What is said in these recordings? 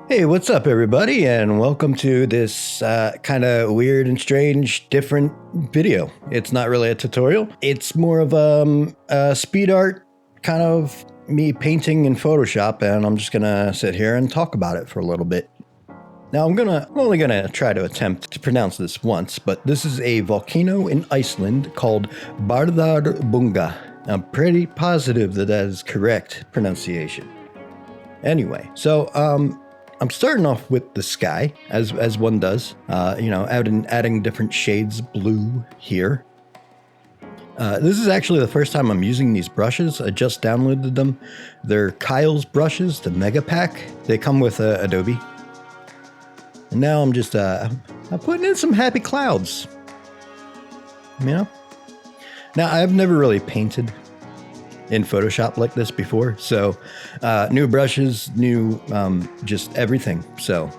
Hey, what's up, everybody, and welcome to this kind of weird and strange, different video. It's not really a tutorial. It's more of a speed art, kind of me painting in Photoshop, and I'm just gonna sit here and talk about it for a little bit. Now, I'm only gonna try to attempt to pronounce this once, but this is a volcano in Iceland called Bárðarbunga. I'm pretty positive that is correct pronunciation. Anyway, so I'm starting off with the sky, as one does, adding different shades of blue here. This is actually the first time I'm using these brushes. I just downloaded them. They're Kyle's brushes, the Mega Pack. They come with Adobe. And now I'm just I'm putting in some happy clouds. You know? Now, I've never really painted in Photoshop like this before, so new brushes, new just everything. So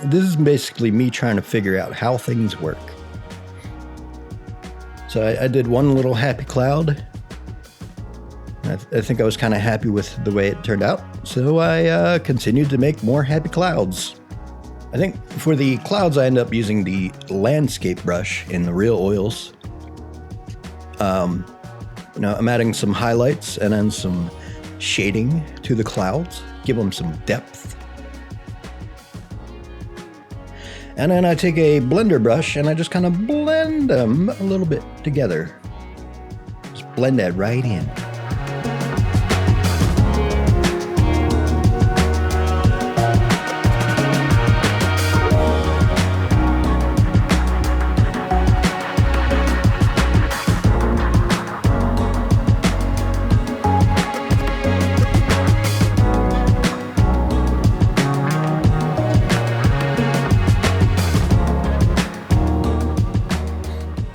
this is basically me trying to figure out how things work. So I did one little happy cloud. I think I was kind of happy with the way it turned out, so I continued to make more happy clouds. I think for the clouds I end up using the landscape brush in the real oils. I'm adding some highlights and then some shading to the clouds, give them some depth. And then I take a blender brush and I just kind of blend them a little bit together. Just blend that right in.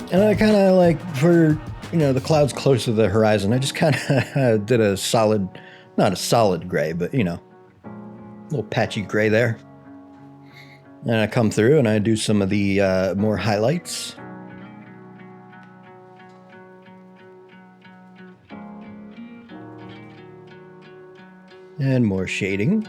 And I kind of for the clouds close to the horizon, I just kind of did a solid, not a solid gray, but, a little patchy gray there. And I come through and I do some of the more highlights. And more shading.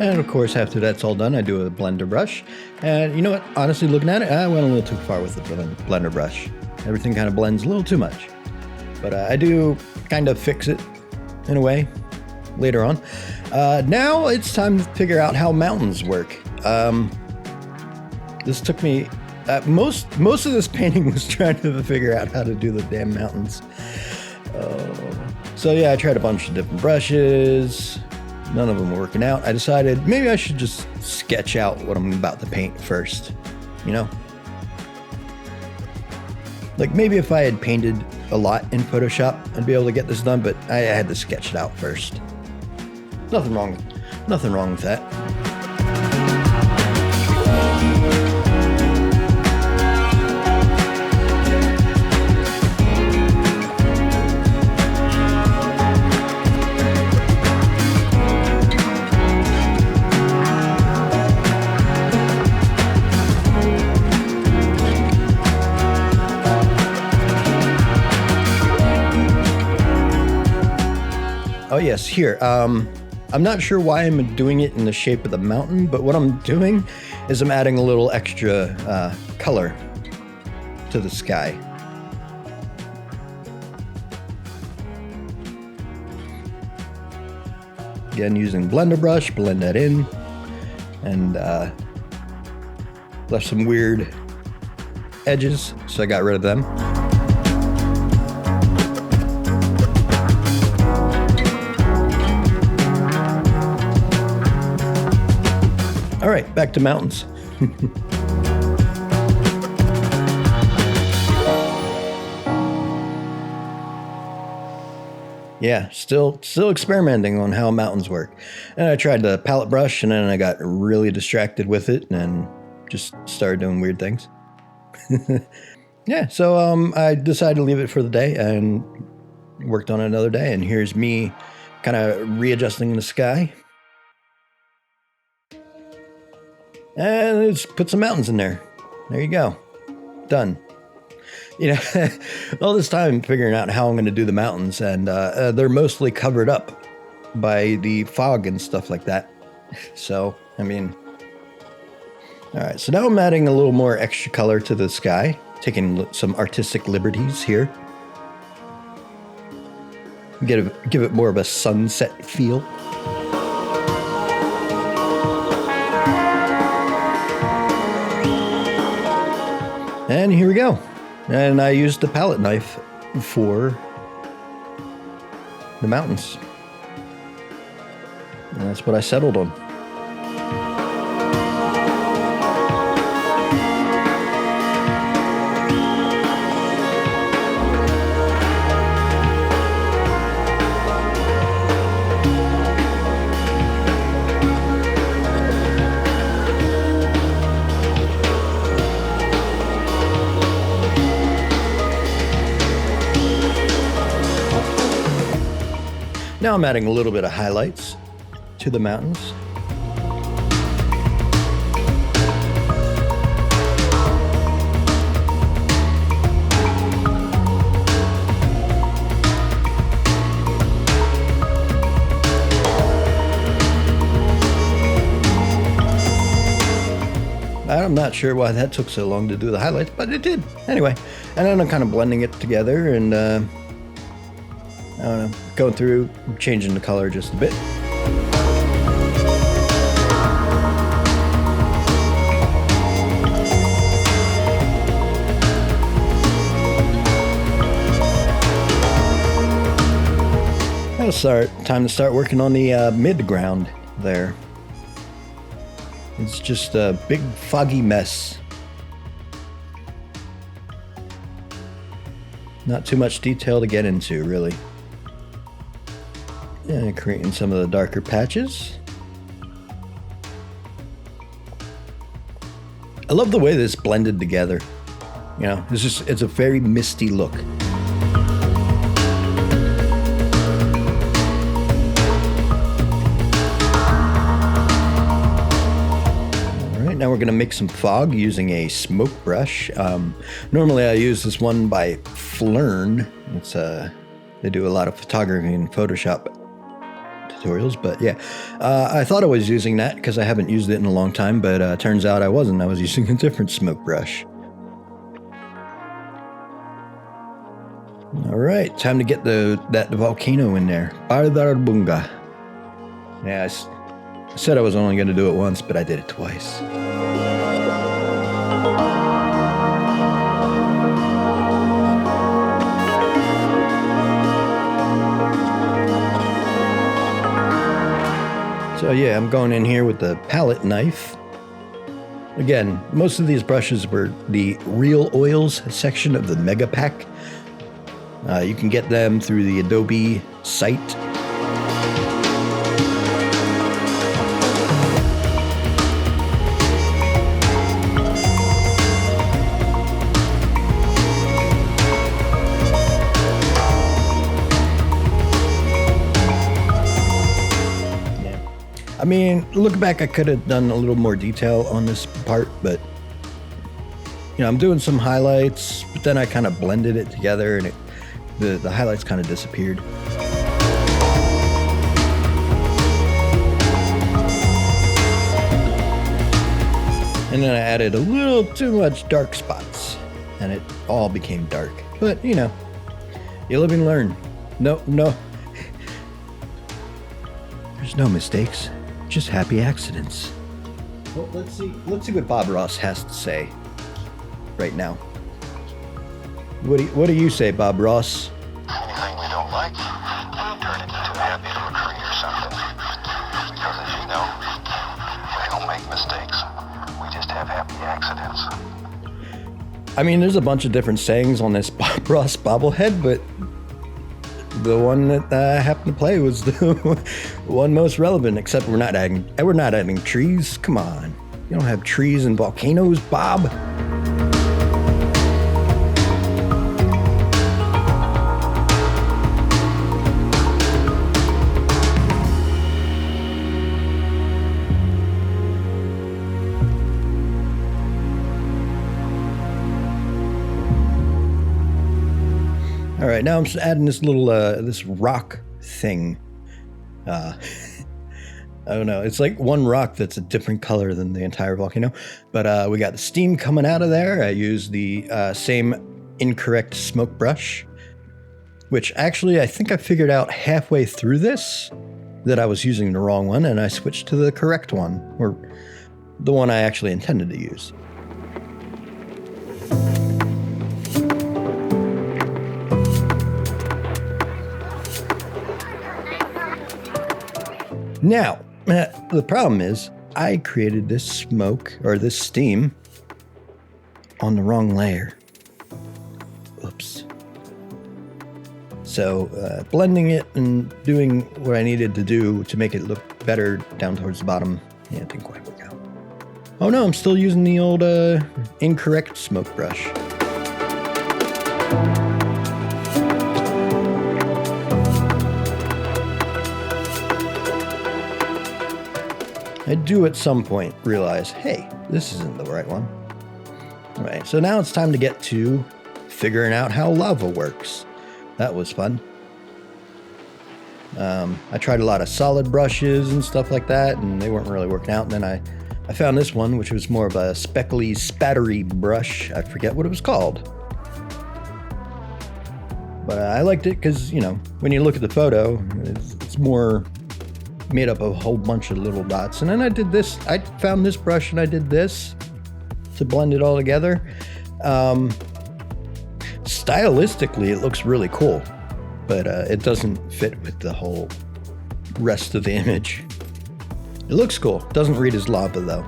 And of course, after that's all done, I do a blender brush. And you know what? Honestly, looking at it, I went a little too far with the blender brush. Everything kind of blends a little too much. But I do kind of fix it in a way later on. Now it's time to figure out how mountains work. This took me... most of this painting was trying to figure out how to do the damn mountains. So yeah, I tried a bunch of different brushes. None of them were working out. I decided maybe I should just sketch out what I'm about to paint first, Like maybe if I had painted a lot in Photoshop, I'd be able to get this done, but I had to sketch it out first. Nothing wrong with that. Oh yes, here. I'm not sure why I'm doing it in the shape of the mountain, but what I'm doing is I'm adding a little extra color to the sky. Again, using blender brush, blend that in, and left some weird edges, so I got rid of them. All right, back to mountains. Yeah, still experimenting on how mountains work. And I tried the palette brush, and then I got really distracted with it and just started doing weird things. Yeah, so I decided to leave it for the day and worked on it another day. And here's me kind of readjusting the sky. And let's put some mountains in there. There you go. Done. You know, all this time figuring out how I'm going to do the mountains, and they're mostly covered up by the fog and stuff like that. So, I mean, all right. So now I'm adding a little more extra color to the sky, taking some artistic liberties here. Give it more of a sunset feel. And here we go. And I used the palette knife for the mountains. And that's what I settled on. Now I'm adding a little bit of highlights to the mountains. I'm not sure why that took so long to do the highlights, but it did. Anyway, and then I'm kind of blending it together and I don't know, going through, changing the color just a bit. Time to start working on the mid-ground there. It's just a big foggy mess. Not too much detail to get into, really. And creating some of the darker patches. I love the way this blended together. You know, it's a very misty look. Now we're going to make some fog using a smoke brush. Normally I use this one by Flern. It's they do a lot of photography and Photoshop tutorials, but yeah. I thought I was using that because I haven't used it in a long time, but turns out I wasn't. I was using a different smoke brush. All right, time to get that volcano in there. Bárðarbunga. Yeah, I said I was only going to do it once, but I did it twice. So yeah, I'm going in here with the palette knife. Again, most of these brushes were the Real Oils section of the Mega Pack. You can get them through the Adobe site. I mean, look back, I could have done a little more detail on this part, but you know, I'm doing some highlights, but then I kind of blended it together and the highlights kind of disappeared. And then I added a little too much dark spots and it all became dark. But you know, you live and learn. No. There's no mistakes. Just happy accidents. Well, let's see what Bob Ross has to say right now. What do you say, Bob Ross? Anything we don't like, we turn it into a happy little tree or something. Because as you know, we don't make mistakes. We just have happy accidents. I mean, there's a bunch of different sayings on this Bob Ross bobblehead, but the one that I happened to play was the one most relevant, except we're not adding trees. Come on. You don't have trees and volcanoes, Bob. right, now I'm just adding this little, this rock thing. I don't know. It's like one rock that's a different color than the entire volcano. But we got the steam coming out of there. I used the same incorrect smoke brush, which actually I think I figured out halfway through this that I was using the wrong one, and I switched to the correct one, or the one I actually intended to use. Now, the problem is I created this smoke, or this steam, on the wrong layer. Oops. So blending it and doing what I needed to do to make it look better down towards the bottom, yeah, it didn't quite work out. Oh no, I'm still using the old incorrect smoke brush. I do at some point realize, hey, this isn't the right one. All right, so now it's time to get to figuring out how lava works. That was fun. I tried a lot of solid brushes and stuff like that, and they weren't really working out. And then I found this one, which was more of a speckly, spattery brush. I forget what it was called. But I liked it because, you know, when you look at the photo, it's more made up of a whole bunch of little dots. And then I did this. I found this brush and I did this to blend it all together. Stylistically, it looks really cool, but it doesn't fit with the whole rest of the image. It looks cool. Doesn't read as lava though.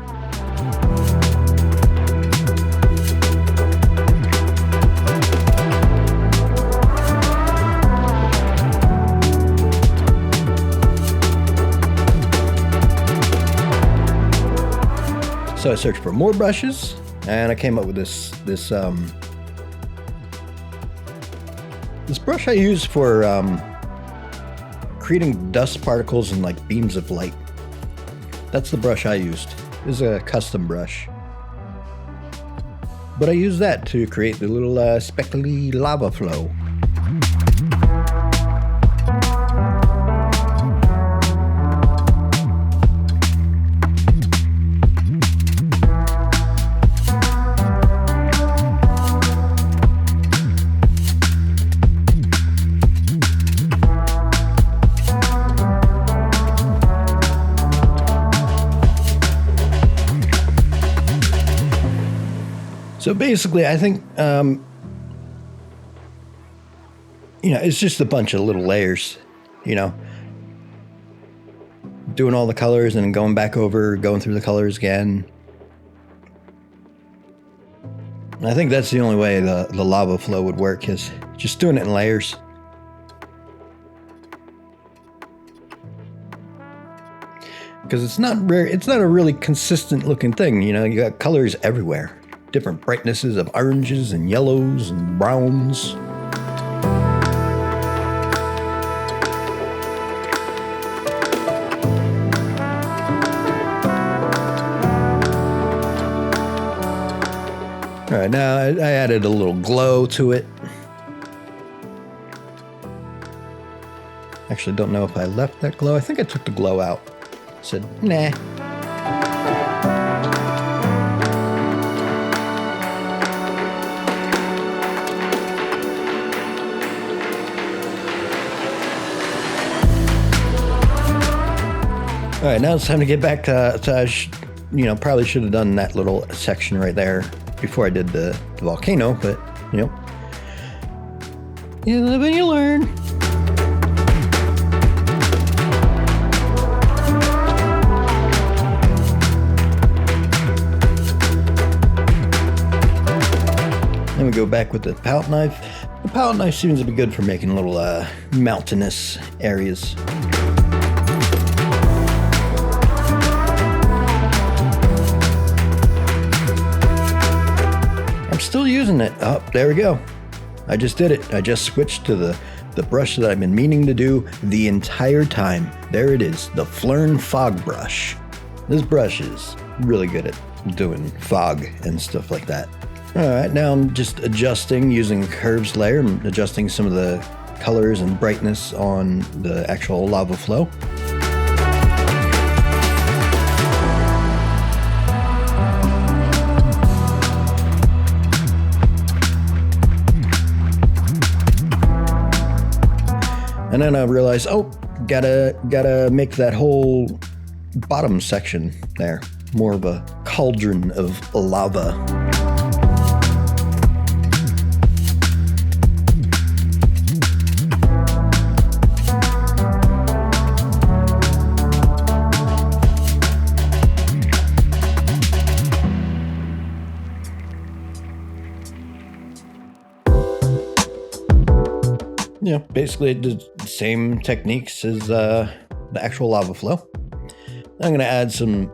So I searched for more brushes, and I came up with this brush I use for creating dust particles and like beams of light. That's the brush I used. This is a custom brush. But I used that to create the little speckly lava flow. So basically, I think, it's just a bunch of little layers, doing all the colors and then going back over, going through the colors again. And I think that's the only way the lava flow would work, is just doing it in layers. Because it's not a really consistent looking thing, you got colors everywhere. Different brightnesses of oranges and yellows and browns. All right, now I added a little glow to it. Actually, don't know if I left that glow. I think I took the glow out. Said, nah. All right, now it's time to get back to probably should have done that little section right there before I did the volcano, but, you live and you learn. Then we go back with the palette knife. The palette knife seems to be good for making little mountainous areas. Still using it. Oh, there we go. I just did it. I just switched to the brush that I've been meaning to do the entire time. There it is, the Flern fog brush. This brush is really good at doing fog and stuff like that. All right, now I'm just adjusting using curves layer. I'm adjusting some of the colors and brightness on the actual lava flow. And then I realized, oh, gotta make that whole bottom section there more of a cauldron of lava. Yeah, basically the same techniques as the actual lava flow. I'm gonna add some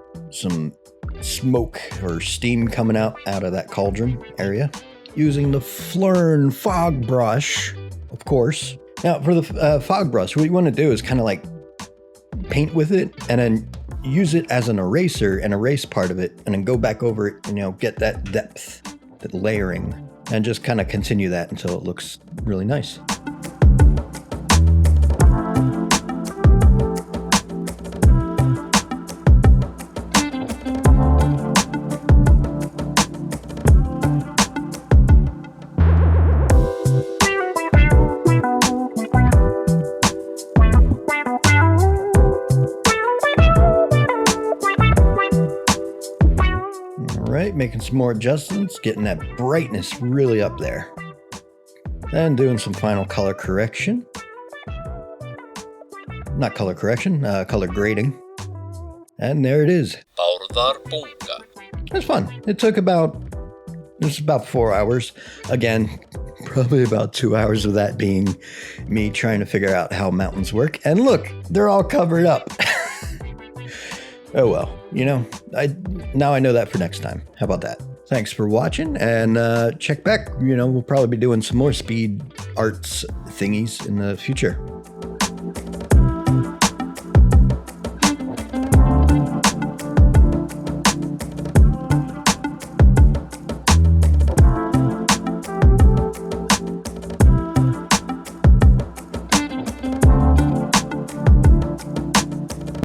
smoke or steam coming out of that cauldron area using the Flurn fog brush, of course. Now for the fog brush, what you want to do is kind of like paint with it and then use it as an eraser and erase part of it and then go back over it and, get that depth, that layering, and just kind of continue that until it looks really nice. Making some more adjustments, getting that brightness really up there. Then doing some final color correction. Not color correction, color grading. And there it is. Bárðarbunga. It's fun. It took about 4 hours. Again, probably about 2 hours of that being me trying to figure out how mountains work. And look, they're all covered up. Oh well, now I know that for next time. How about that? Thanks for watching, and check back. We'll probably be doing some more speed arts thingies in the future.